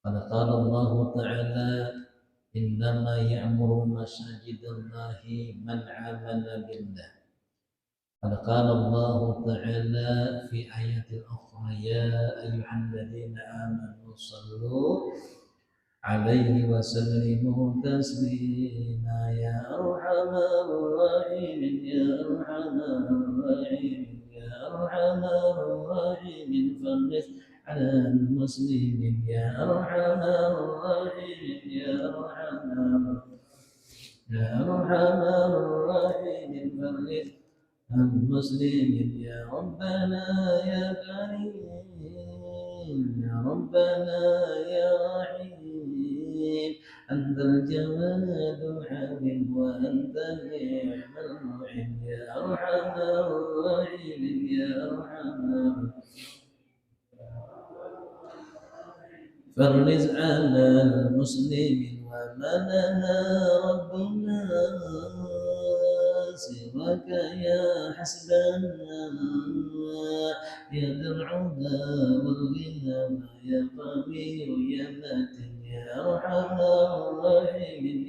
قال الله تعالى إنما يعمر مساجد الله من آمن بالله. قال الله تعالى في آية أخرى يا أيها الذين آمنوا صلوا عليه وسلموا تسليما يا أرحم الراحمين يا أرحم الراحمين يا أرحم الراحمين فرج على المسلمين يا أرحم الراحمين يا أرحم الراحمين فرج المسلمين يا ربنا يا كريم يا ربنا يا رحيم أنت الجواد الحليم وأنت النعم المعين يا أرحم الراحمين يا أرحم فرج على المسلمين ومننا ربنا سواك يا حسبنا يا ذا العلا والغنى يا قوي يا متين يا أرحم الراحمين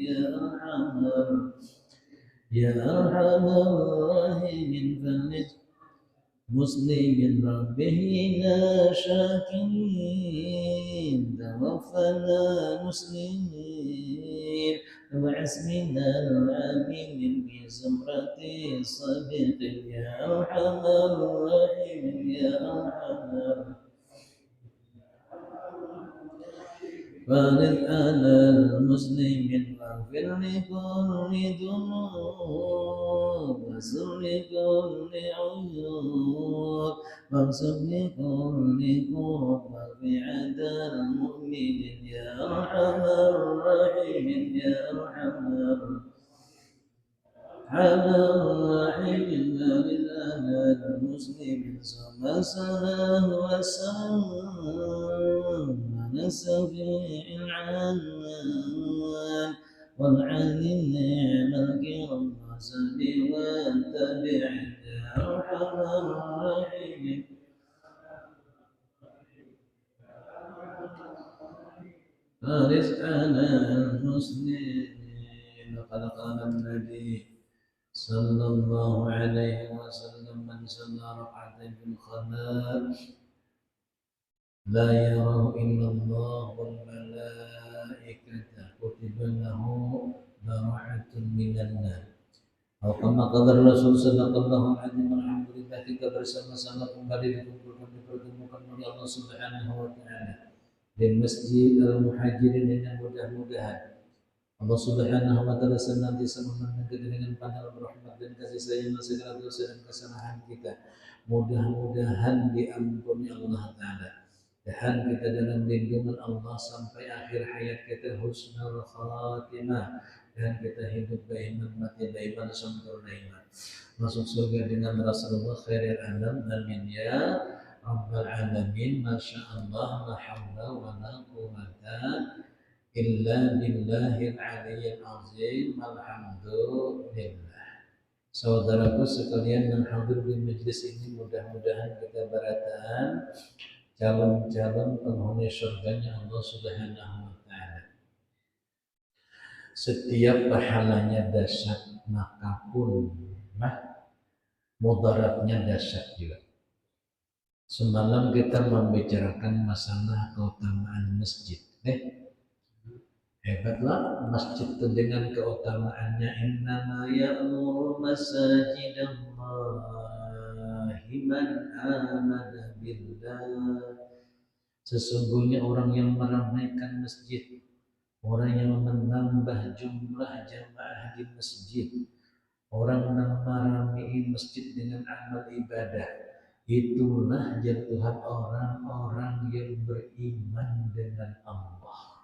يا أرحم الراحمين فرج مسلم ربه لا شاكرين توفنا مسلمين وعزمنا الآمين بزمرة الصديق يا أرحم الراحمين يا أرحم فارض على المسلمين واغفر لكل ذنوب وسر لكل عيوب واغفر لكل كرب واغفر عدا المؤمنين يا أرحم الراحمين يا أرحم الراحمين على المسلمين ثم الصلاة والسلام على الشفيع العنان والعلي النعم الكرام وصحبه والتابعين يا أرحم الراحمين فارس على المسلمين وقد قال النبي صلى الله عليه وسلم من صلى ركعتين في الخلاء لا يراه إلا الله والملائكة كتب له براحة من النار. Atau kama qala Rasul sallallahu alaihi wasallam alhamdulillah kita bersama-sama kembali dikumpulkan dipertemukan oleh Allah Subhanahu wa taala di Masjid Al-Muhajirin dengan mudah-mudahan Allah Subhanahu wa taala senantiasa memandang kita dengan pandangan rahmat dan kasih sayang segala dosa dan kesalahan kita. Mudah-mudahan diampuni Allah taala. Dan kita dalam lindungan Allah sampai akhir hayat kita husnul khatimah dan kita hidup beriman mati beriman sempurna iman masuk surga dengan Rasulullah khairil anam amin ya rabbal alamin masya Allah la haula wa la quwwata illa billahil aliyyil azim alhamdulillah. Saudaraku sekalian yang hadir di majelis ini mudah-mudahan kita berataan calon-calon penghuni surganya Allah Subhanahu wa taala. Setiap pahalanya dahsyat maka pun mudaratnya dahsyat juga. Semalam kita membicarakan masalah keutamaan masjid. Hebatlah masjid itu dengan keutamaannya. Innama ya'muru masajidallahi man amana billah. Sesungguhnya orang yang meramaikan masjid, orang yang menambah jumlah jamaah di masjid, orang yang meramai masjid dengan amal ibadah, itulah jatuhan orang-orang yang beriman dengan Allah.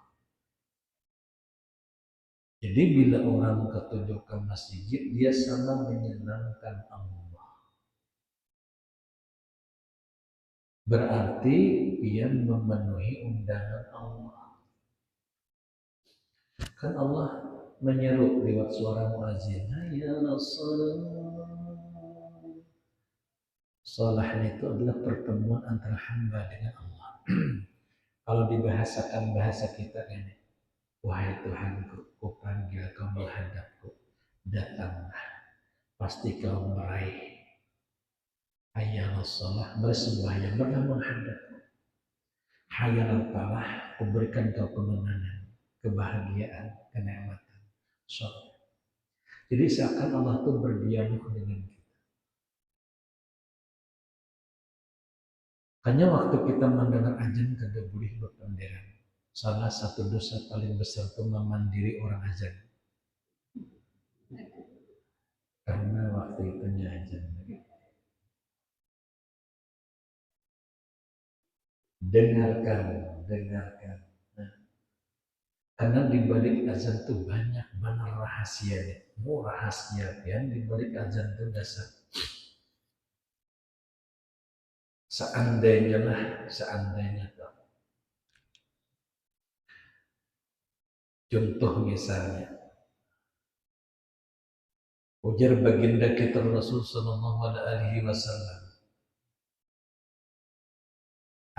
Jadi bila orang ketunjuk ke masjid, dia sama menyenangkan Allah. Berarti dia memenuhi undangan Allah. Kan Allah menyeru lewat suara muazin, ya Rasulullah. Salah itu adalah pertemuan antara hamba dengan Allah. Kalau dibahasakan bahasa kita kan, wahai Tuhanku, kupanggil kau menghadapku, datanglah, pasti kau meraih. Hayal sholah, bersembahyang, pernah menghadap. Hayal falah, kuberikan kau kemenangan, kebahagiaan, kenikmatan. Sholat. Jadi seakan Allah itu berdialog dengan kita. Hanya waktu kita mendengar azan kada boleh berpenderan. Salah satu dosa paling besar itu memandiri orang azan. Karena waktu itu azan. Dengarkan. Nah, karena di balik azan itu banyak benar rahasianya. Rahasia kan di balik azan itu dasar. Seandainya tuh. Contoh misalnya, ujar baginda kita Rasul Sallallahu Alaihi Wasallam,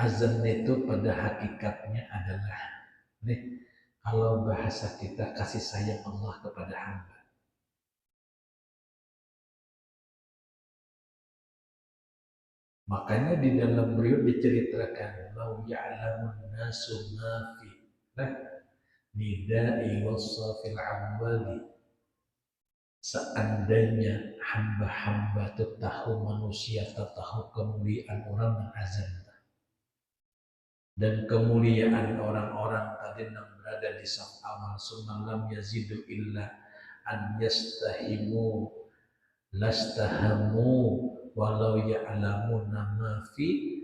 azan itu pada hakikatnya adalah nih, kalau bahasa kita kasih sayang Allah kepada hamba. Makanya di dalam riwayat diceritakan, lau ya'lamun nasu ma fi nida'i wasafil awwali. Seandainya hamba-hamba itu tahu manusia tahu kemuliaan orang yang azan dan kemuliaan orang-orang tadi yang berada di saf awal, semalam yazidu illa an yastahimu lastahamu walau ya'lamuna ma fi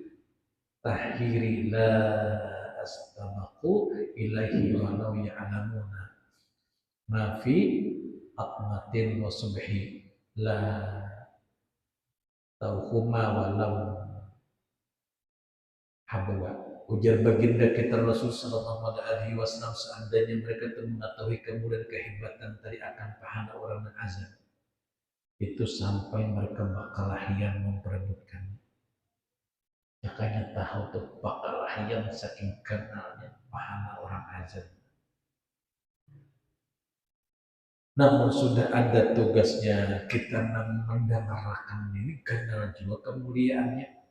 tahiri la astabaqu ilaihi walau ya'lamuna ma fi atmatin wa subhi la tauhuma walau habwa. Ujar baginda kita Rasul Sallallahu Alaihi Wasallam, seandainya mereka itu mengetahui kemuliaan kehebatan dari akan pahala orang yang azan, itu sampai mereka bakalahian memperebutkan. Makanya tahu tuh bakalahian saking kenalnya pahala orang azan. Namun sudah ada tugasnya kita mendengarkan ini kenal jiwa kemuliaannya.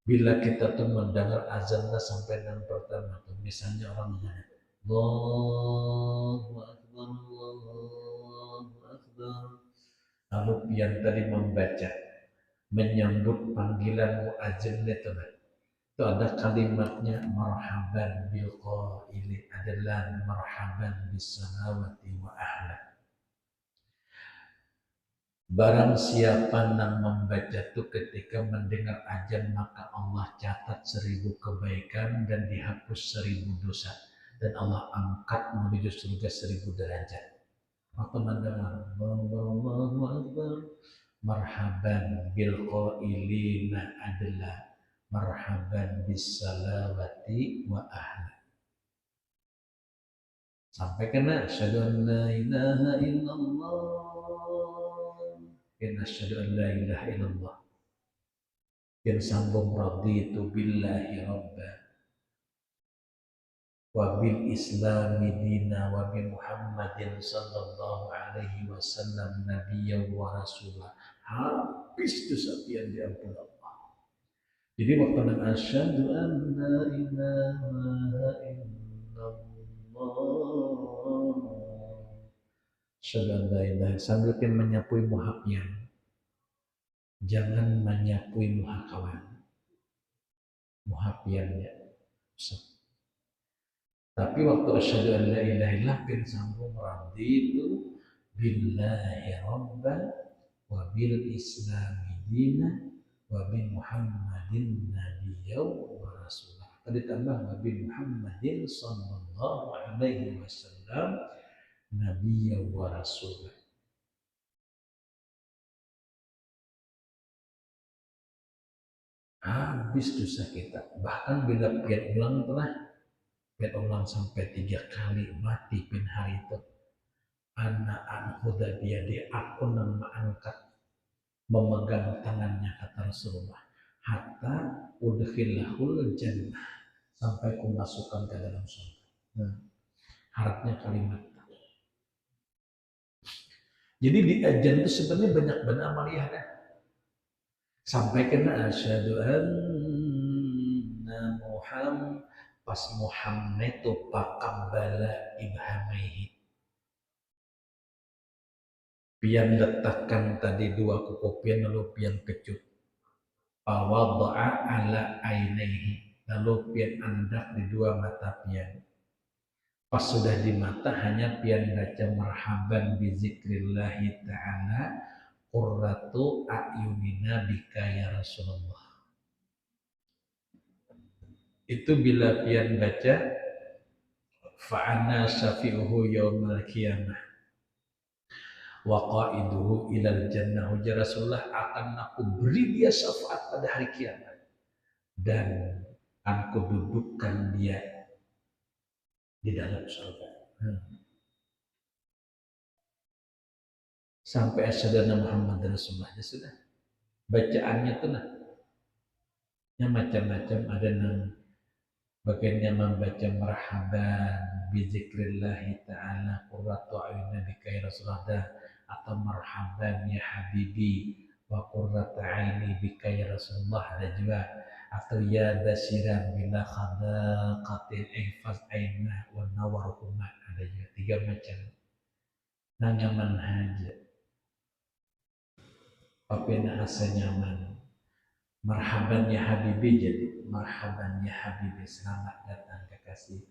Bila kita tuh mendengar azan sampai yang pertama tuh, misalnya orang mengatakan Allahu Akbar, Allahu Akbar. Lalu yang tadi membaca menyambut panggilan muadzin itu ada kalimatnya marhaban bil qaili, adalah marhaban bis salawati wa ahla. Barang siapa yang membaca itu ketika mendengar azan, maka Allah catat 1000 kebaikan dan dihapus 1000 dosa. Dan Allah angkat menuju surga 1000 derajat. Waktu mendengar Allahu Akbar, marhaban bil qailina adalah marhaban bis salawati wa ahla. Sampai kena asyhadu an la ilaha illallah. Asyhadu an la ilaha illallah. Yang sambung raditu billahi rabba wa bil islami dina wa bi Muhammadin sallallahu alaihi wasallam nabiyyan wa rasulah. Habis dosa pian diampun Allah. Jadi waktu nang asyhadu an la ilaha illallah, asyhadu an la ilaha, sambil menyapui muhabbian. Jangan menyapui muhakawan, muhabiannya. Tapi waktu asyhadu an la ilaha illallah bin sambung raditu billahi rabban wa bil islami dina wa bi Muhammadin nabiyyan wa rasulah. Tadi tambah wa bi Muhammadin sallallahu alaihi wasallam nabiyyan wa rasulah. Habis dosa kita. Bahkan bila pian ulang sampai 3 kali mati pin hari itu. Anak anhuda biadi, aku yang mengangkat memegang tangannya kata Rasulullah. Hatta udkhilahul jannah, sampai ku masukkan ke dalam surga. Nah, harapnya kalimat. Jadi di ajan itu sebenarnya banyak benar amalia kan. Sampai kena asyhadu anna Muhammad, pas Muhammad itu pakambala ibhamaihi. Pian letakkan tadi dua kuku pian lalu pian kecut. Fawadha'a ala ainaihi, lalu pian andak di dua mata pian. Pas sudah di mata hanya pian baca marhaban bi zikrillahi ta'ala qurratu a'yunina bika ya Rasulullah. Itu bila pian baca fa'ana syafi'uhu yaumal qiyamah wa qa'iduhu ilal jannah. Ujar Rasulullah, akan aku beri dia syafaat pada hari kiamat dan aku dudukkan dia di dalam surga. Sampai asyhadu anna Muhammadar Rasulullah. Ya sudah. Bacaannya tuh nah, yang macam-macam. Ada yang bagiannya membaca marhaban bi zikrillahi ta'ala qurratu a'yunina bika ya Rasulullah, atau marhaban ya habibi wa qurratu aini bika ya Rasulullah, ada juga, atau ya basiran bila khadaqatin ihfaz ainah wa nawarhuma, ada juga. 3 macam. Nah, nyaman aja. Papena asa nyaman. Marhaban ya habibi, jadi marhaban ya habibi, selamat datang kekasih.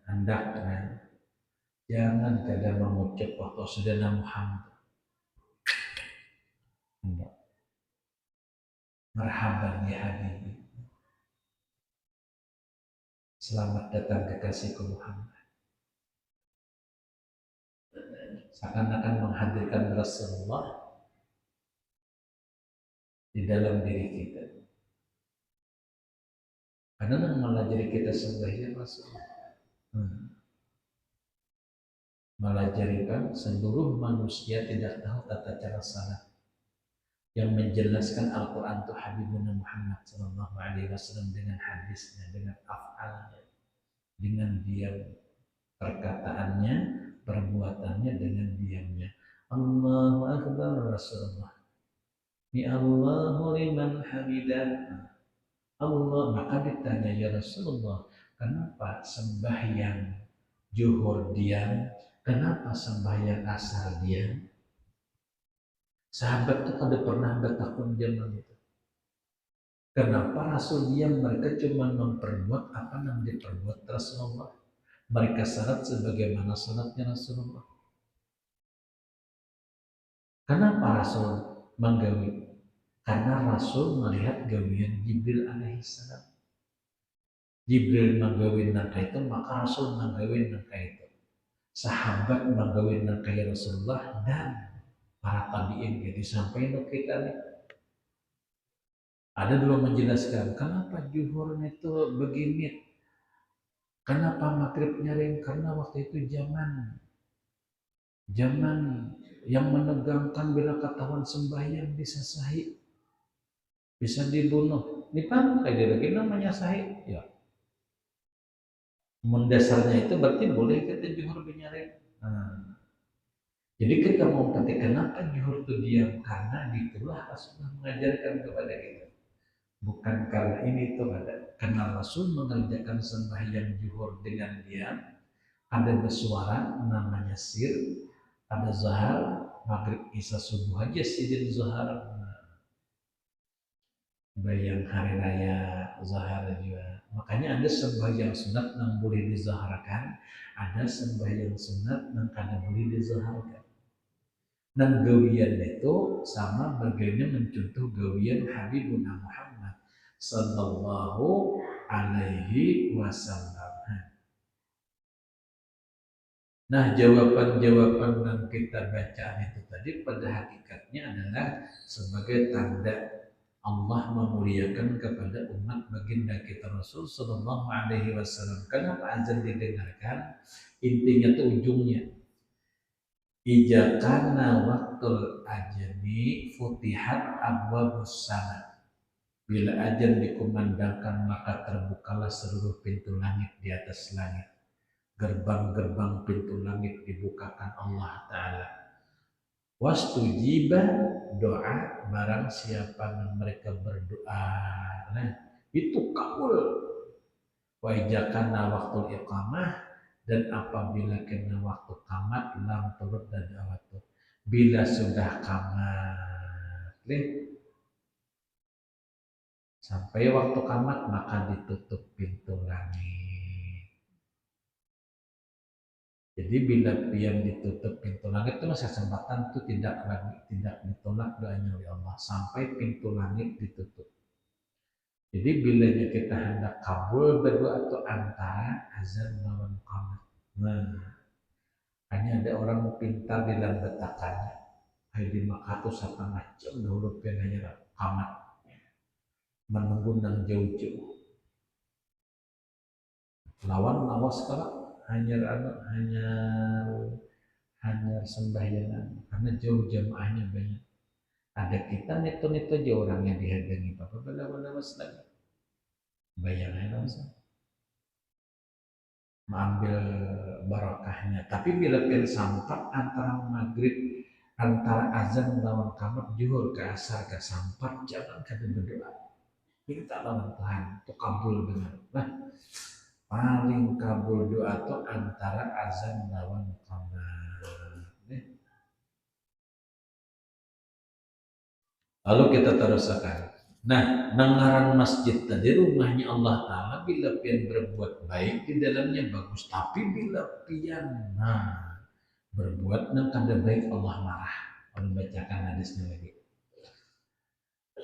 Hendaknya jangan kadang mengucap waktu saudara Muhammad. Enggak. Marhaban ya habibi, selamat datang kekasihku Muhammad. Seakan-akan menghadirkan Rasulullah di dalam diri kita. Karena malah jadi kita sembahnya Rasulullah. Malah jadikan seluruh manusia tidak tahu tata cara salat. Yang menjelaskan Al-Quran itu Habibuna Muhammad Sallallahu Alaihi Wasallam dengan hadisnya, dengan af'alnya, dengan diam, perkataannya, perbuatannya, dengan diamnya. Allahu Akbar Rasulullah. Mi Allahu liman hamidah. Allah, maka ditanya, ya Rasulullah, kenapa sembahyang zuhur diam, kenapa sembahyang asar diam? Sahabat itu kada pernah bertakun zaman itu. Kenapa Rasul diam? Mereka cuma memperbuat apa yang diperbuat Rasulullah. Mereka salat sebagaimana salatnya Rasulullah. Kenapa Rasul menggawi? Karena Rasul melihat gawian Jibril alaihissalam. Jibril menggawi nangka itu, maka Rasul menggawi nangka itu. Sahabat menggawi nangka Rasulullah dan para tabi'in. Jadi sampai untuk kita nih. Ada dulu menjelaskan kenapa zuhur itu begini. Kenapa maghrib nyaring? Karena waktu itu zaman yang menegangkan, bila ketahuan sembahyang bisa sahih, bisa dibunuh. Ini pantai dia lagi namanya sahih. Ya. Mendasarnya itu berarti boleh kita zuhur nyaring. Jadi kita mau kata kenapa zuhur itu diam? Karena itulah Rasulullah mengajarkan kepada kita. Bukan karena ini itu ada. Karena Rasul mengerjakan sembahyang zuhur dengan diam. Ada bersuara namanya sir, ada zahar, maghrib isya subuh aja sidin zahar. Bayang hari raya zahar juga. Makanya ada sembahyang sunat yang boleh dizaharkan, ada sembahyang sunat yang kada boleh dizaharkan. Dan gawian itu sama bergaya mencontoh gawian Habibuna Muhammad Sallallahu Alaihi Wasallam. Nah, jawaban-jawaban yang kita baca itu tadi pada hakikatnya adalah sebagai tanda Allah memuliakan kepada umat baginda kita Rasul Sallallahu Alaihi Wasallam. Kenapa azan didengarkan? Intinya itu ujungnya. Ija kana waktul ajami futihat abwabus sama. Bila ajan dikumandangkan maka terbukalah seluruh pintu langit di atas langit. Gerbang-gerbang pintu langit dibukakan Allah Ta'ala. Wastujiba doa barang siapa yang mereka berdoa. Nah, itu kabul. Waijakana waktu iqamah dan apabila kena waktu kamat lam turut dan waktu. Bila sudah kamat, sampai waktu kamat maka ditutup pintu langit. Jadi bila pian ditutup pintu langit itu masa kesempatan itu tidak ditolak doanya oleh Allah sampai pintu langit ditutup. Jadi bila kita hendak kabul berdoa itu antara azan lawan qamat. Nah, hanya ada orang pintar dalam betakannya. Hai di Makkah itu 1,5 jam dahulu pian hanya qamat. Menunggu nang jauh-jauh. Lawan lawas kalau hanya sembahyang karena jauh jamaahnya banyak. Ada kita neto aja orang yang dihadangi Bapak lawas lagi. Bayangnya langsung mengambil barokahnya. Tapi bila sampat antara maghrib, antara azan lawan kamat juhur ke asar ke sampat, jangan kada berdoa. Minta lawan Tuhan itu kabul benar. Nah, paling kabul doa itu antara azan lawan qamat. Lalu kita teruskan. Nah, nangaran masjid tadi rumahnya Allah Ta'ala bila pian berbuat baik di dalamnya bagus. Tapi bila pian berbuat nang kada baik Allah marah. Allah bacakan hadisnya lagi.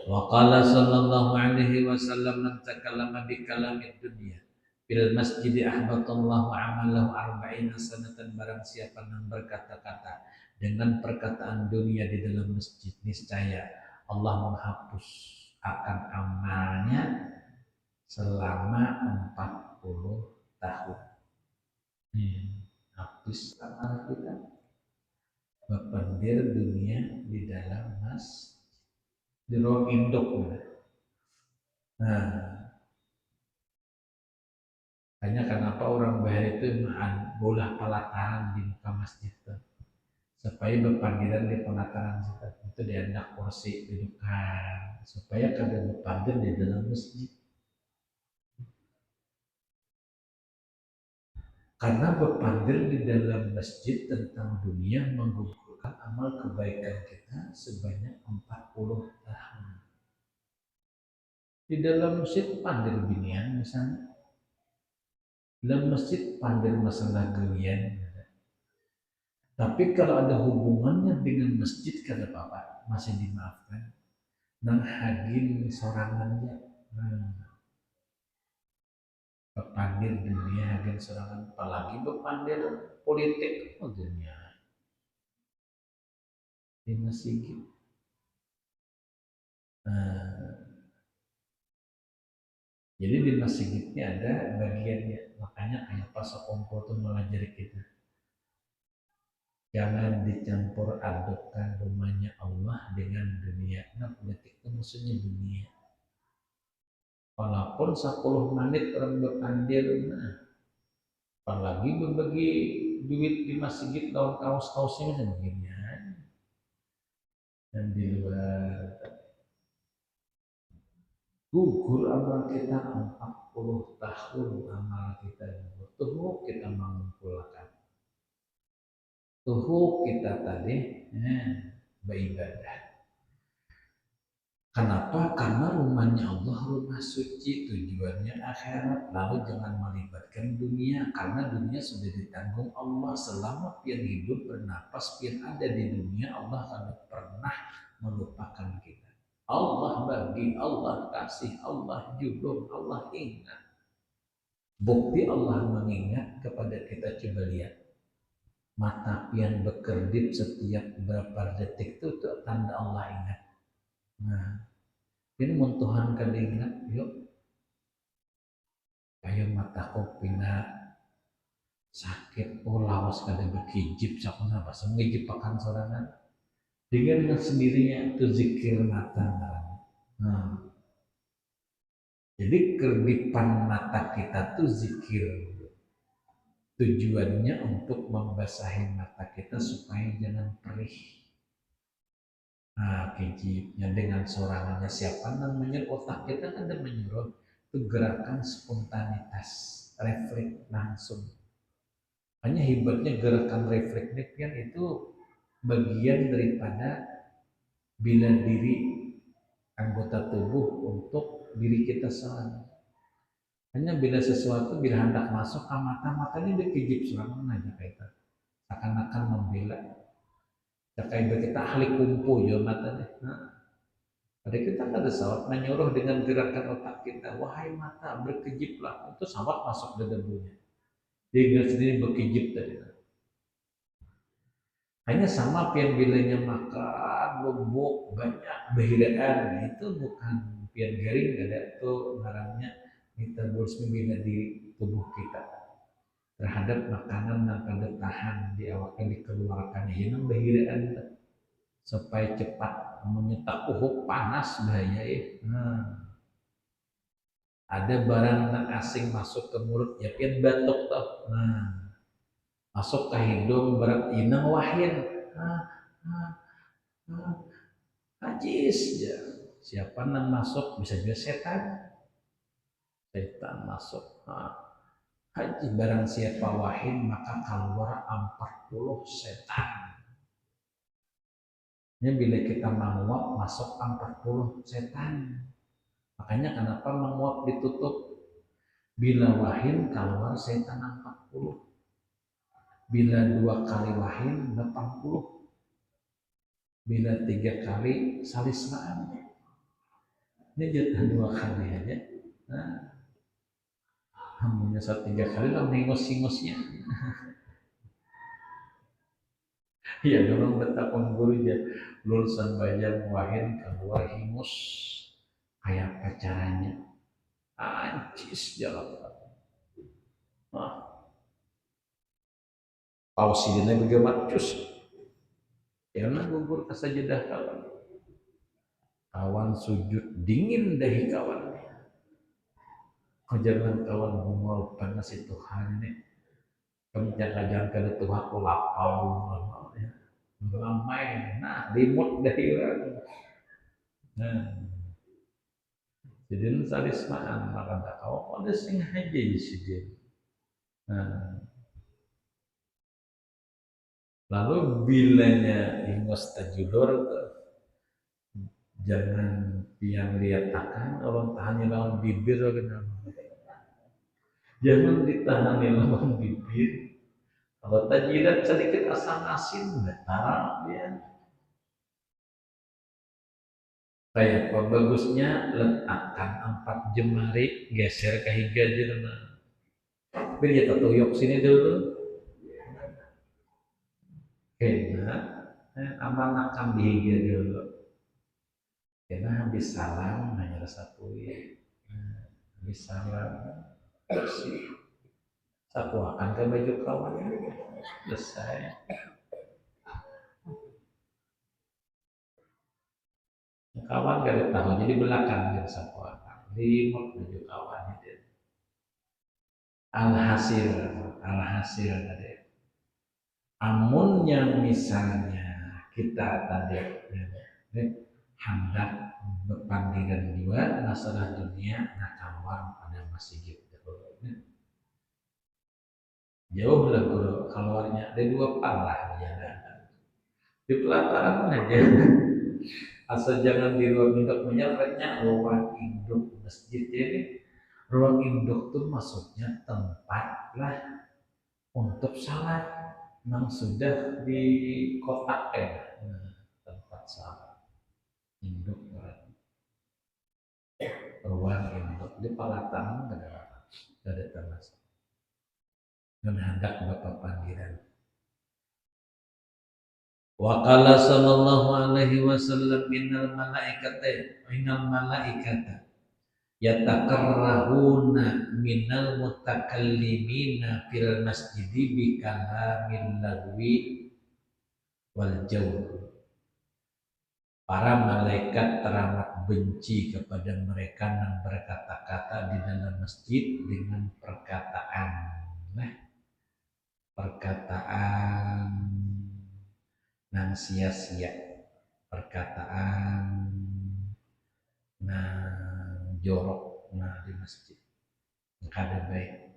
Wa qala sallallahu alaihi wasallam man takallama bi kalamid dunya bil masjid ahbatallahu amalahu arba'ina sanatan barang siapa yang berkata-kata dengan perkataan dunia di dalam masjid niscaya Allah menghapus akan amalnya selama 40 tahun. Hapus amal kita bependir dunia di dalam di ruang induk. Nah, hanya kenapa orang bayar itu bola pelataran di muka masjid itu supaya berpanggilan di pelataran itu diandak kursi dudukan supaya kada berpandir di dalam masjid. Karena berpandir di dalam masjid tentang dunia menggugurkan amal kebaikan kita sebanyak 40 tahun. Di dalam masjid pandir binian misalnya. Dalam masjid pandir masalah gelian. Tapi kalau ada hubungannya dengan masjid kada apa-apa, masih dimaafkan. Nang hagin sorangannya. Berpandir dunia hagin sorangan, apalagi berpandir politik dunia. Di masjid. Jadi di masjidnya ada bagiannya, makanya kayak pas Ongko tuh mengajari kita. Jangan dicampur adukkan rumahnya Allah dengan dunia. Nah, politik itu maksudnya dunia. Walaupun 10 menit orang berpandir, apalagi berbagi duit di masjid lawan kaos-kaosnya macam begini. Dan di luar gugur amal kita 40 tahun amal kita tuh kita mengumpulkan tuh kita tadi beribadah. Kenapa? Karena rumahnya Allah rumah suci, tujuannya akhirat. Lalu jangan melibatkan dunia karena dunia sudah ditanggung Allah selama pian hidup bernapas pian ada di dunia Allah tidak pernah melupakan kita. Allah bagi, Allah kasih, Allah julung, Allah ingat. Bukti Allah mengingat kepada kita coba lihat. Mata pian berkedip setiap beberapa detik itu tanda Allah ingat. Nah, ini mun Tuhan kada ingat, yuk. Ayo mataku pina sakit, lawas kada berkijip, sakuna bahasa ngijip pakan sorangan. Dengan sendirinya itu zikir mata. Nah, Jadi kerdipan mata kita tuh zikir. Tujuannya untuk membasahi mata kita supaya jangan perih. Nah, kejipnya dengan sorangannya siapa namanya otak kita kan ada menyuruh itu gerakan spontanitas, refleks langsung. Hanya hebatnya gerakan refleks kan itu bagian daripada bila diri anggota tubuh untuk diri kita selalu. Hanya bila sesuatu bila hendak masuk ke mata-matanya dikejip serangan aja kita. Akan-akan membela. Kayak kita ahli kumpu ya matanya. Nah, pada kita kan ada sawat menyuruh dengan gerakan otak kita. Wahai mata berkejiplah. Itu sawat masuk ke dalamnya. Dia ingat sendiri berkejip tadi. Hanya sama pian bilanya makan, bubuk, banyak behiraan. Itu bukan pian garing, ada itu barangnya metabolisme bila di tubuh kita terhadap makanan yang kada tahan di awak dikeluarkan ini behiraan supaya cepat menyetak panas bahaya ya. Ada barang asing masuk ke mulut ya pian batuk toh. Masuk ke hidung berat inang wahyan. Najis ya. Siapa yang masuk bisa juga setan. Setan masuk. Haji barang siapa wahid maka keluar 40 setan. Ini bila kita menguap masuk 40 setan. Makanya kenapa menguap ditutup? Bila wahin keluar setan 40. Bila 2 kali wahin 80. Bila 3 kali salisraan. Ini jatah 2 kali aja. Nah, hanya 3 kali lah mengos-ingosnya. Ya memang betapa gurunya lulusan bayang wahin keluar hingus kayak apa caranya ancis jalan pausidina bagaimana cus ya nah gugur kasajadah kawan sujud dingin dahi kawan jangan kawan bungol panas itu Tuhan ini kamu jangan kada Tuhan aku lapau ramai nah limut dahi orang nah jadi salismaan maka tak kau ada sing haji sih dia. Nah, lalu bilanya ingos tajudor jangan yang lihat akan orang tahannya lawan bibir jangan ditahan lawan bibir kalau tajilat sedikit asam asin betar ya kayak apa bagusnya letakkan 4 jemari geser ke higa jerna biar kita tuyuk sini dulu kena amanakan di higa dulu kena habis salam hanya rasa pui habis salam bersih sapu akan ke baju kawan selesai kawan gak ada tahu jadi belakang dia sapu akan limut baju kawan itu alhasil tadi amun yang misalnya kita tadi hendak berpandangan juga masalah dunia nak kawan pada masjid jauh lah guru keluarnya ada 2 parah jalan di pelataran aja asal jangan di ruang induk menyerahnya ruang induk masjid ini ruang induk tuh maksudnya tempat lah untuk salat yang sudah di kotak tempat salat induk ruang induk di pelataran gak ada termasuk dan hendak bapak panggilan wa qala sallallahu alaihi wasallam innal malaikata yatakarrahuna minal mutakallimina fil masjidi bi kalamil lagwi wal jawr Para malaikat teramat benci kepada mereka yang berkata-kata di dalam masjid dengan perkataan, perkataan nang sia-sia, perkataan nang jorok di masjid. Kada baik.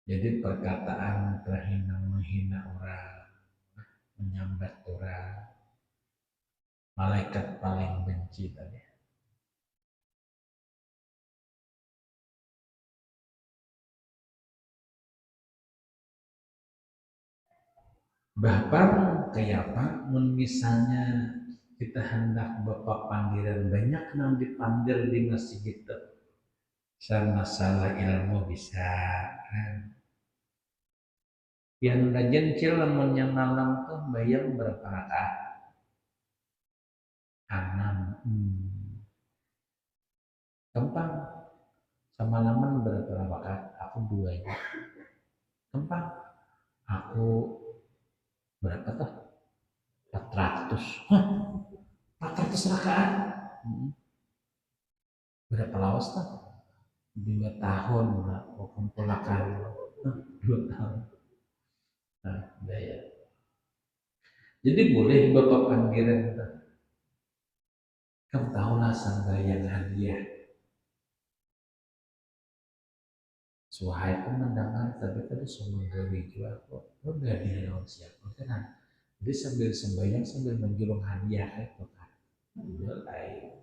Jadi perkataan terhina menghina orang, menyambat orang, malaikat paling benci tadi. Bahkan kayak apa? Misalnya kita hendak bapak panggilan banyak yang dipanggil di masjid itu. Masalah ilmu bisa. Yang rajin cil lamun yang malam tuh bayang berapa rakaat? 6. Gampang. Sama laman berapa rakaat? Aku 2 aja. Gampang. Aku berapa tuh? 400. Hah? 400 rakaat? Berapa lawas tuh? 2 tahun lah. Kumpulakan 2 tahun. Nah, ya. Jadi boleh bapak panggilan tuh. Kamu tahulah sembahyang hadiah. Suahai pun mendengar, tapi tadi semua gawi juga kok. Lo gak dilawan siapa kan? Jadi sambil sembahyang sambil menjulung hadiah itu kan. Mulai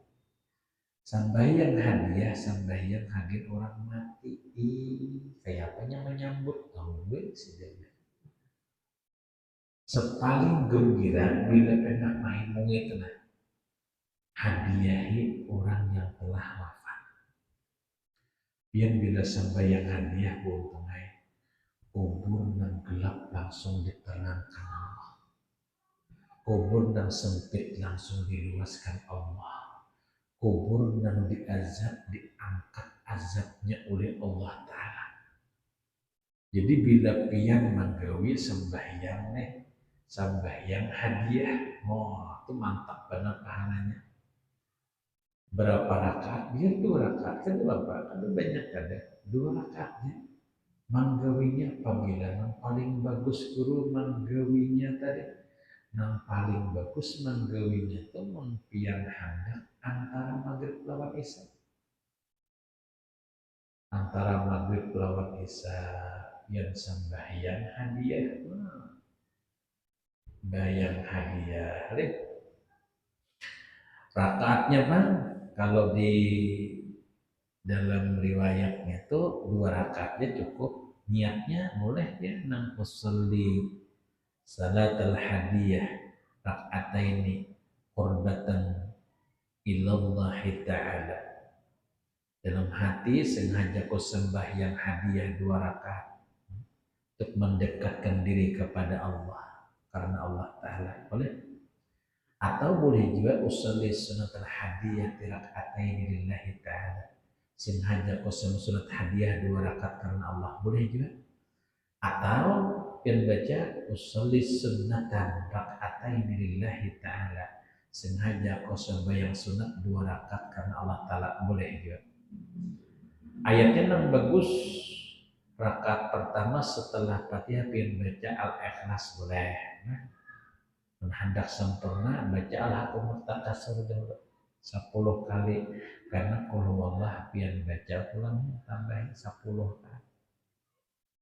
sembahyang hadiah, sembahyang hadir orang mati. Kayak apanya menyambut tahu gue sih dia. Sepaling gembira bila pernah main mungkin nah. Hadiahi orang yang telah wafat. Yang bila sembahyang hadiah buntungai kubur dan gelap langsung diterangkan Allah. Kubur dan sempit langsung diluaskan Allah. Kubur dan diazab diangkat azabnya oleh Allah Ta'ala. Jadi bila pian menggawi sembahyang sembahyang hadiah, itu mantap benar pahalanya. Berapa rakaat? Dia 2 rakaat kan berapa? Ada banyak ada 2 rakaatnya. Manggawinya apabila yang paling bagus guru manggawinya tadi, yang paling bagus manggawinya itu mempian hendak antara maghrib lawan isya. Antara maghrib lawan isya yang sembahyang hadiah. Bayang hadiah. Rakaatnya bang, kalau di dalam riwayatnya itu 2 rakaatnya cukup. Niatnya boleh ya nang usolli salatul hadiyah raka'ataini qurbatan ilallahi ta'ala. Dalam hati sengaja kau sembahyang hadiah 2 rakaat untuk mendekatkan diri kepada Allah karena Allah Ta'ala. Boleh? Atau boleh juga usolli sunatul hadiyah raka'ataini lillahi ta'ala. Sengaja kau sunat hadiah 2 rakaat karena Allah. Boleh juga. Atau yang baca usolli sunnatan raka'ataini lillahi ta'ala. Sengaja kau sembahyang sunat 2 rakaat karena Allah Ta'ala. Boleh juga. Ayatnya yang bagus rakaat pertama setelah Fatihah pian baca Al-Ikhlas boleh. Hendak sempurna baca Al-Haqqul Takasur dulu 10 kali karena kalau Allah pian baca pulang tambahin 10 kali.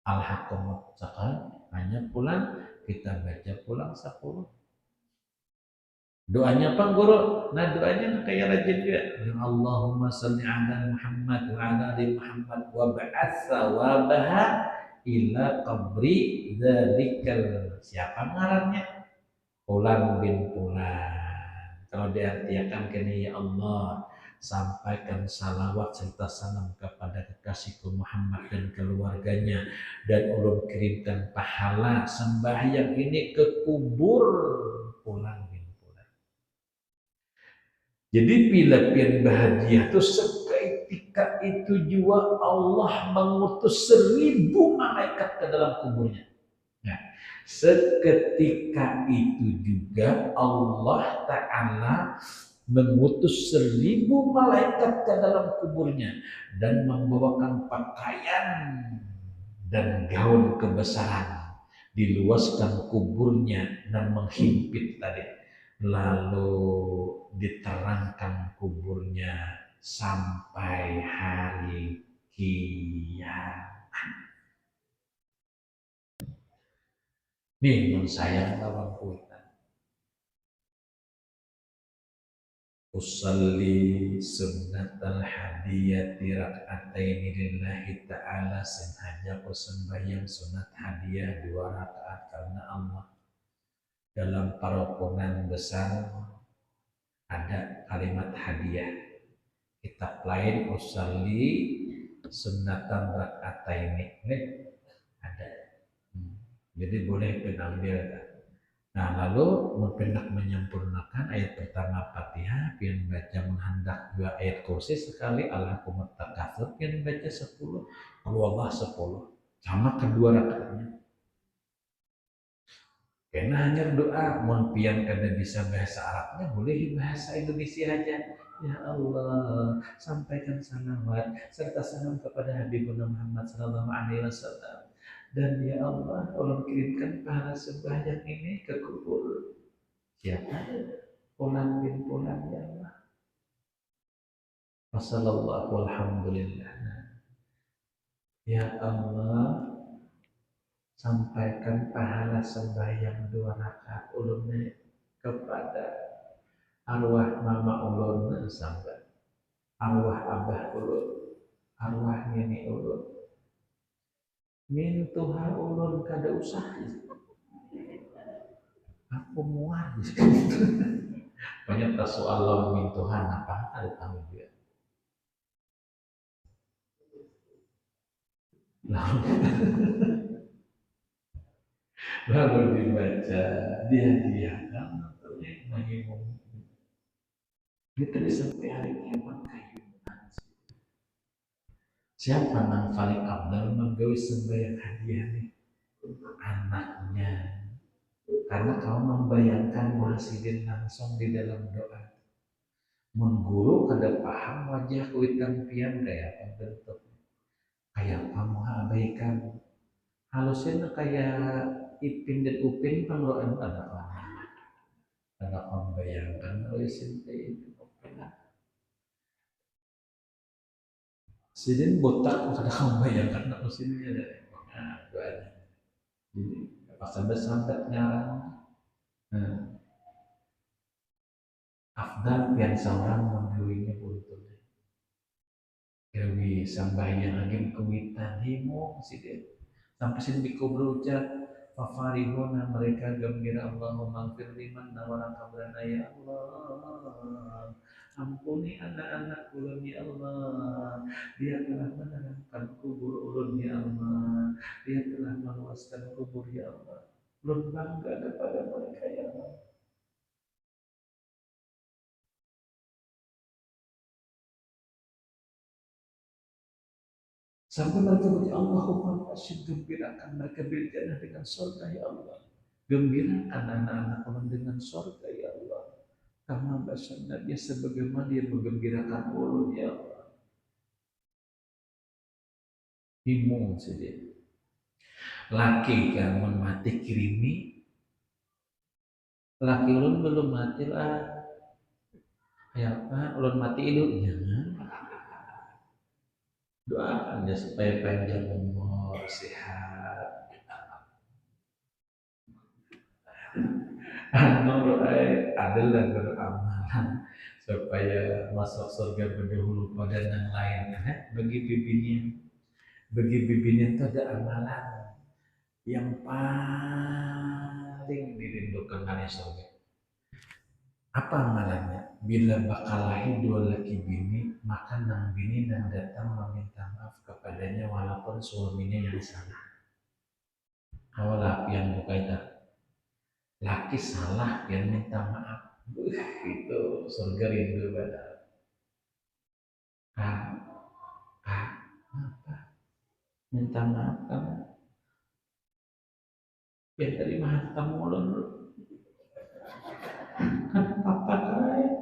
Al-Haqqul Takasur hanya pulang kita baca pulang 10. Doanya apa guru? Nah doanya kayak rajin juga. Ya Allahumma salli ala Muhammad wa ala ali Muhammad wa ba'ats thawabaha ila qabri dzalikal. Siapa ngarannya? Fulan bin Fulan. Kalau diartikan kini ya Allah, sampaikan salawat serta salam kepada kekasihku Muhammad dan keluarganya, dan ulun kirimkan pahala sembahyang ini ke kubur Fulan bin. Jadi bila pian bahagia itu seketika itu juga Allah mengutus 1000 malaikat ke dalam kuburnya. Nah, Seketika itu juga Allah Ta'ala mengutus 1.000 malaikat ke dalam kuburnya dan membawakan pakaian dan gaun kebesaran, diluaskan kuburnya dan menghimpit tadi, lalu diterangkan kuburnya sampai hari kiamat. Nih, sayang lawan kuitan. Usalli sunnatal hadiyati rak'ataini lillahi ta'ala, sengaja aku sembahyang sunat hadiah 2 rakaat karena Allah. Dalam parokongan besar ada kalimat hadiah. Kitab lain usalli sunnatan rak'ataini, ada. Jadi boleh pengambil. Nah, lalu mempendak menyempurnakan ayat pertama Fatihah, pian baca menghendak 2 ayat kursi sekali, Alhaakumut Takatsur pian baca 10, Allah 10, sama kedua rakaatnya. Karena hanya doa, mun pian kada bisa bahasa Arabnya boleh bahasa Indonesia aja. Ya Allah, sampaikan salawat serta salam kepada Habibuna Muhammad sallallahu alaihi wasallam. Dan ya Allah, tolong kirimkan pahala sembahyang ini ke kubur siapa? Fulan bin Fulan ya Allah. Wassallallahu alhamdulillah. Ya Allah, sampaikan pahala sembahyang 2 rakaat ulunnya kepada arwah mama ulun sampai arwah abah ulun, arwah nenek ulun. Min Tuhan ulun kada usah. Aku muat. Banyak soal min Tuhan apa ada tahu dia. Lalu dibaca dihadiahkan menghibur. Ditulis sampai hari kiamat kayu. Siapa yang paling abdal menggawi sembahyang hadiah nih? Anaknya. Karena kau membayangkan muhasidin langsung di dalam doa. Mengguru kada paham wajah kuitan pian kayak apa bentuk. Kayak kamu abaikan. Halusnya kayak Ipin dan Upin pengeluaran anak orang. Anak membayangkan oleh sinta itu. Sidin botak kada membayangkan anak usinnya dari. Nah, doanya. Jadi pas sampai nyarang. Nah, afdal pian seorang menggawinya buntut. Gawi sambahyang agim kuwitan himo sidin. Sampai sini berucap fafarihuna, mereka gembira, Allahumma gfir liman nawara kabrana ya Allah, ampuni anak-anak ulun ya Allah, dia telah menerangkan kubur ulun ya Allah, dia telah meluaskan kubur ya Allah, ulun bangga kepada mereka ya Allah. Sampai mereka berkata, Allahumma asyid, gembirakan mereka bil jannah dengan surga ya Allah. Gembirakan anak-anak Allah dengan surga ya Allah. Kama basyarna, dia sebagaimana dia menggembirakan ulun ya Allah. Himung saja. Laki kan mati kirimi. Laki ulun belum mati lah. Ya apa? Ulun mati hidup jangan. Doakan dia supaya panjang umur, sehat. Anu adalah beramalan supaya masuk surga berdahulu pada yang lain. Bagi bibinya itu ada amalan yang paling dirindukan oleh surga. Apa amalannya? Bila bakal lahir 2 laki bini, maka nang bini dan datang meminta maaf kepadanya walaupun suaminya yang salah. Awalah yang buka itu. Laki salah yang minta maaf. Itu surga rindu pada. Kak, apa? Minta maaf kan? dari mana kamu ulun kan apa kaya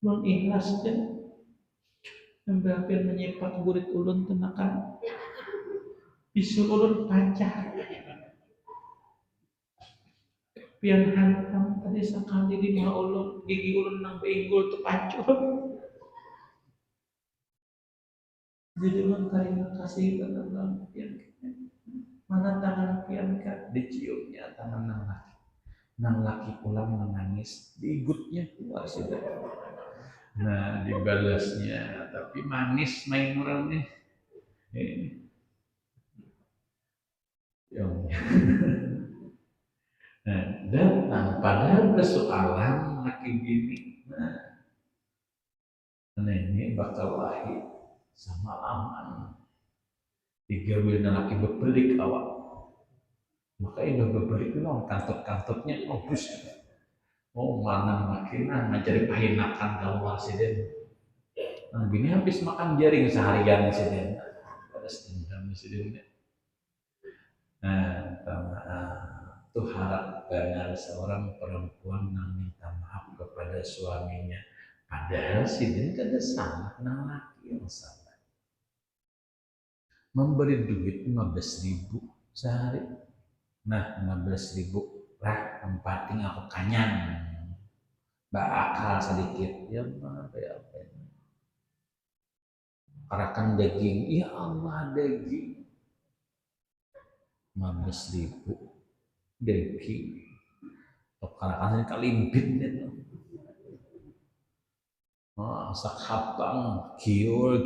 ulun ikhlas kan membahagian menyepak gurit ulun tenakan bisul ulun pacar pian hantam tadi sekali di ma ulun gigi ulun nang beinggul tu pancur jadi ulun terima kasih tenan pian mana tangan pian kan diciumnya tangan nang laki pulang menangis diigutnya keluar sudah. Nah dibalasnya tapi manis main orangnya. Nah, datang padahal persoalan laki gini. Nah ini bakal lahir sama aman. Tiga bulan laki berbelik awak. Maka ini berbelik itu kantor-kantornya bagus. Oh mana makinan ngajari pahinakan kalau presiden. Nah gini habis makan jaring seharian presiden. Pada setengah presidennya. Itu harap benar seorang perempuan yang minta maaf kepada suaminya. Padahal presiden kada salah, nang laki yang salah. Memberi duit 15.000 sehari. Nah 15.000 lah tempatin aku kanyang. Bakal sedikit ya apa. Karakan daging, ya Allah daging 15.000 daging karakan kalimbit itu sakhabang gior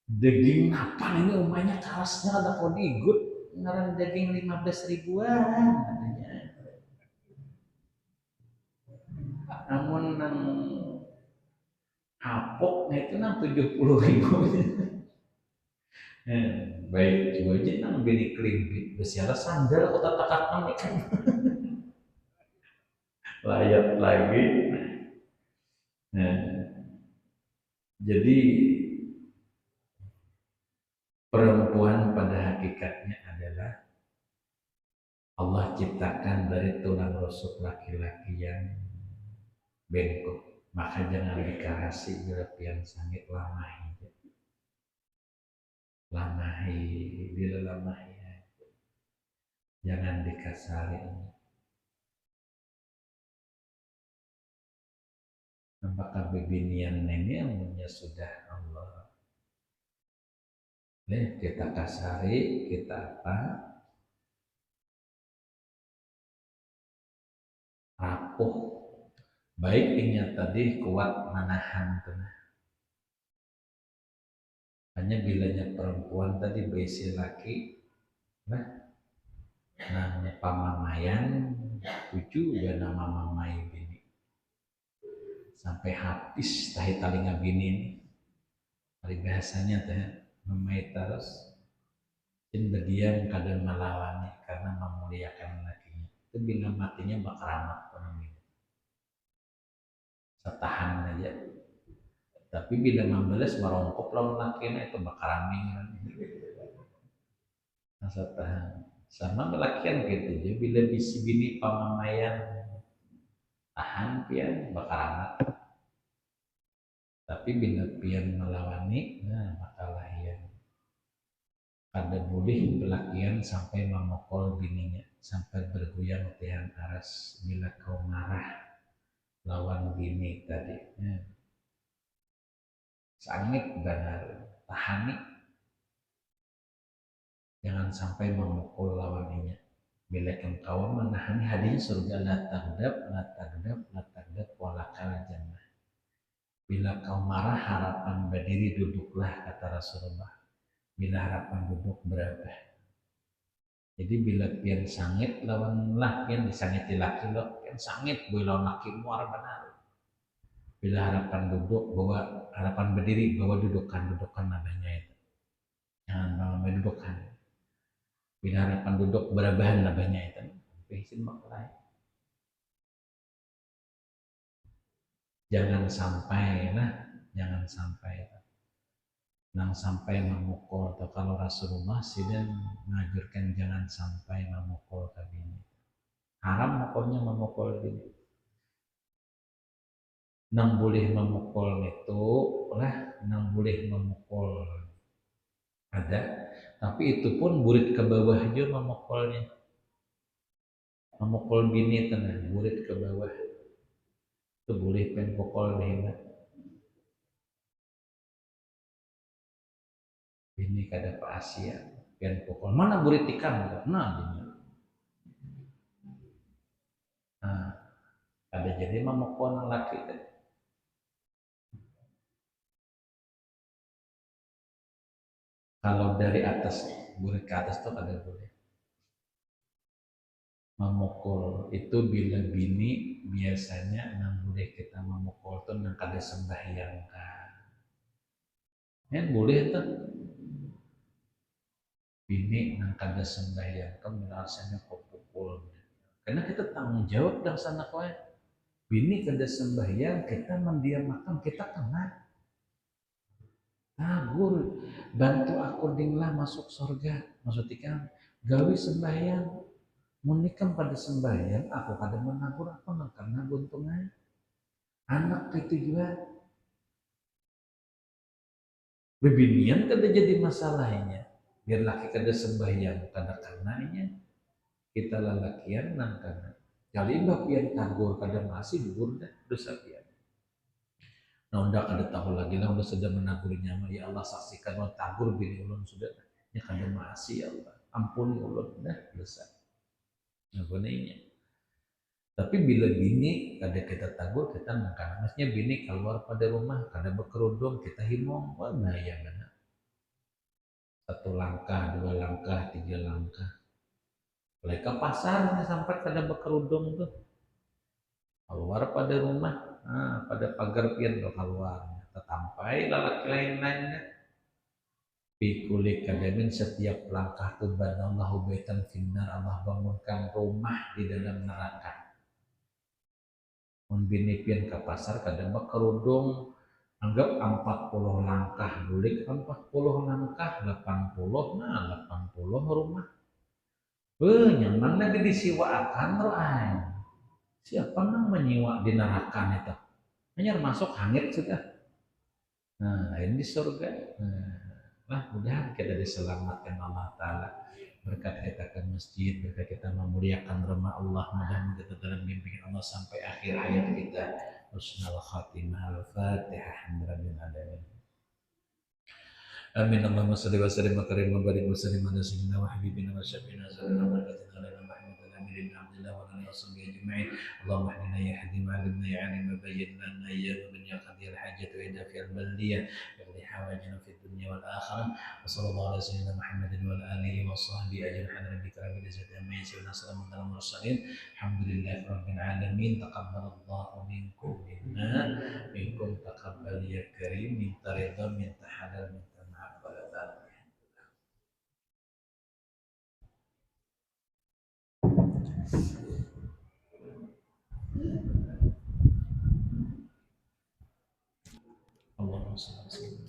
daging apa ini umumnya kerasnya ada kodigut ngaran daging 15 ribuan katanya namun nang kapoknya itu nang 70.000 baik juga aja nang beli kelimpit besiara sandal aku tatakan kan layak lagi jadi perempuan pada hakikatnya adalah Allah ciptakan dari tulang rusuk laki-laki yang bengkok maka jangan dikarasi bila pian sangit lamahi dilelamahi jangan dikasari apakah bebinian ini yang sudah Allah kita kasari kita apa rapuh baik ingat tadi kuat menahan hanya bilanya perempuan tadi berisi laki namanya pamamayan cucu udah nama mamai bini sampai habis tahi talinga bini ini hari biasanya teh mamai terus dan berdiam kadang melawannya karena memuliakan lakinya itu bila matinya bakaramat setahan aja tapi bila membeles merongkok lawan lakinya itu bakaraming setahan sama melakian gitu ya bila bisi bini pamamayan tahan pian bakaramat tapi bila pian melawani makalah yang ada boleh pelakian sampai memukul bininya sampai bergoyang tiang aras bila kau marah lawan bini tadi sangit benar tahani jangan sampai memukul lawannya bila engkau menahani hadiah surga la tagdab walakal jannah bila kau marah harapan berdiri duduklah kata Rasulullah bila harapan duduk berapa jadi bila pian sangit lawan lah pian disangiti laki lo pian sangit boleh lawan laki muar benar bila harapan duduk bawa harapan berdiri bawa dudukan namanya itu jangan bawa dudukan bila harapan duduk berabahan namanya itu pesin maklai jangan sampai nang sampai memukul, atau kalau Rasulullah sudah menganjurkan jangan sampai memukul bini. Haram mukulnya memukul bini. Nang boleh memukul itu lah, nang boleh memukul ada, tapi itu pun burit ke bawah aja memukulnya, memukul bini tenang burit ke bawah itu boleh pukul hebat. Bini kada Pak Asia pian pukul mana burit ikan nah ini. Nah, ada jadi memukul laki tadi. Kalau dari atas, burit ke atas tuh kada boleh. Memukul itu bila bini biasanya nang boleh kita memukul tuh nang kada sembahyang kan. Ya boleh tuh. Bini nang kada sembahyang kan rasanya kok pukul. Karena kita tanggung jawab dan sana kowe. Bini kada sembahyang kita mendiamakan kita kena. Gur, bantu aku dinglah masuk surga. Maksudnya kan gawi sembahyang. Menikam pada sembahyang, aku kada menabur apa nang karena buntungan. Anak itu juga bebinian kada jadi masalahnya. Biar laki kada sembahyang kada karenanya kita lalakian nang kana. Kali bapian tagur kada masih dhuwur dah dosa pian. Nah, udah kada tahu lagi lah, udah sudah menagurinya ya Allah saksikan mau tagur bini ulun sudah ya kada masih ya Allah ampuni ulun dah dosa. Nah, tapi bila bini kada kita tagur kita makan. Maksudnya bini keluar pada rumah kada berkerudung kita himong wah bahaya mana. Satu langkah, dua langkah, tiga langkah. Mereka pasarnya sampai kada berkerudung tuh. Keluar pada rumah, pada pagar pian tuh keluar. Tetampai lelaki lain-lainnya. Pikulik kadamin setiap langkah tuh banallahu baitan finnar Allah bangunkan rumah di dalam neraka. Bini pian ke pasar kadang kerudung anggap 40 langkah bulik 40 langkah 80 nah 80 rumah nyaman lagi disiwaakan lain siapa nang menyiwa di neraka itu hanya masuk hangit sudah nah lain di surga lah mudah kita diselamatkan Allah Ta'ala berkat kita ke masjid, berkat kita memuliakan rumah Allah, mudah-mudahan kita dalam bimbingan Allah sampai akhir hayat kita. Husnul khatimah al-Fatihah. Alhamdulillah alamin. Amin. Allahumma shalli wa sallim wa karim wa barik wa sallim ala sayyidina wa habibina wa syafiina sallallahu alaihi wa sallam Muhammad al-amin ibn Abdullah wa alihi wa sahbihi ajma'in. Allahumma hdina ya hadim wa alimna ya alim wa bayyin lana ya man ya qadiyal hajat wa ida fi al-baldiyah wa hawajina fi dunya wal akhirah. Wa sallallahu ala sayyidina Muhammadin wa alihi wa sahbihi ajma'in. Rabbika rabbil izzati amma yasifun salamun alal mursalin. Alhamdulillahi rabbil alamin. Taqabbalallahu minkum minkum taqabbal ya karim minta ridha minta halal minta Allahumma salli